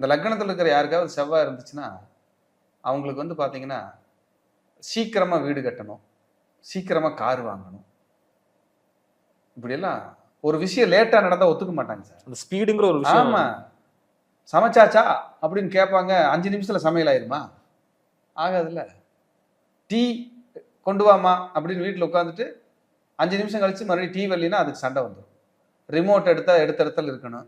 இந்த லக்னத்தில் இருக்கிற யாருக்காவது செவ்வாய் இருந்துச்சுன்னா அவங்களுக்கு வந்து பார்த்தீங்கன்னா சீக்கிரமாக வீடு கட்டணும், சீக்கிரமாக கார் வாங்கணும், இப்படியெல்லாம் ஒரு விஷயம் லேட்டாக நடந்தால் ஒத்துக்க மாட்டாங்க சார். அந்த ஸ்பீடுங்கிற ஒரு விஷயம். ஆமாம், சமைச்சாச்சா அப்படின்னு கேட்பாங்க. 5 நிமிஷத்தில் சமையல் ஆயிருமா? ஆகாதுல்ல. டீ கொண்டு வாமா அப்படின்னு வீட்டில் உட்காந்துட்டு 5 நிமிஷம் கழிச்சு மறுபடியும் டீ வரலினா அதுக்கு சண்டை வந்துடும். ரிமோட் எடுத்தால் எடுத்த இடத்துல இருக்கணும்,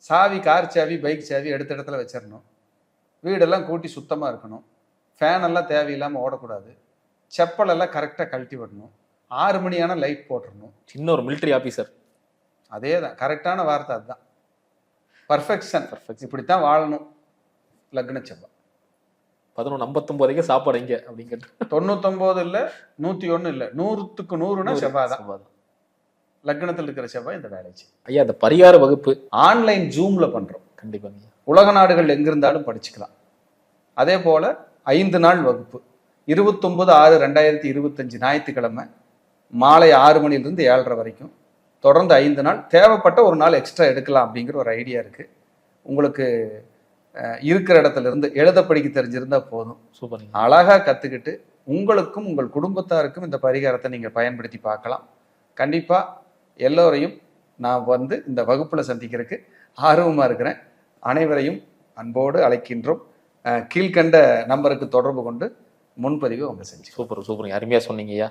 சாவி கார் சாவி பைக் சாவி எடுத்த இடத்துல வச்சிடணும், வீடெல்லாம் கூட்டி சுத்தமாக இருக்கணும், ஃபேனெல்லாம் தேவையில்லாமல் ஓடக்கூடாது, செப்பலெல்லாம் கரெக்டாக கழட்டி விடணும், 6 மணி ஆனால் லைட் போட்டுடணும். சின்ன ஒரு மிலிட்டரி ஆஃபீஸர். அதே தான் கரெக்டான வார்த்தை, அதுதான் பர்ஃபெக்ஷன். இப்படித்தான் வாழணும் லக்ன செவ்வாய். 11:59 சாப்பாடு எங்க அப்படிங்கிறது 99 இல்லை 101 இல்லை 100க்கு 100னா செவ்வாய் தான். லக்னத்தில் இருக்கிற செவ்வாய் இந்த வேலை செய்யும். ஐயா, அந்த பரிகார வகுப்பு ஆன்லைன் ஜூம்ல பண்றோம். கண்டிப்பாங்க. உலக நாடுகள் எங்கிருந்தாலும் படிச்சுக்கலாம். அதே போல 5 நாள் வகுப்பு 29/6/2025 ஞாயிற்றுக்கிழமை மாலை 6 மணிலிருந்து 7:30 வரைக்கும் தொடர்ந்து 5 நாள். தேவைப்பட்ட ஒரு நாள் எக்ஸ்ட்ரா எடுக்கலாம் அப்படிங்கிற ஒரு ஐடியா இருக்கு. உங்களுக்கு இருக்கிற இடத்துல இருந்து எழுத படிக்க தெரிஞ்சிருந்தா போதும். சூப்பர். அழகா கத்துக்கிட்டு உங்களுக்கும் உங்கள் குடும்பத்தாருக்கும் இந்த பரிகாரத்தை நீங்க பயன்படுத்தி பார்க்கலாம். கண்டிப்பா எல்லோரையும் நான் வந்து இந்த வகுப்புல சந்திக்கிறதுக்கு ஆர்வமா இருக்கிறேன். அனைவரையும் அன்போடு அழைக்கின்றோம். கீழ்கண்ட நம்பருக்கு தொடர்பு கொண்டு முன்பதிவு அவங்க செஞ்சு. சூப்பர் சூப்பர், அருமையா சொன்னீங்க ஐயா.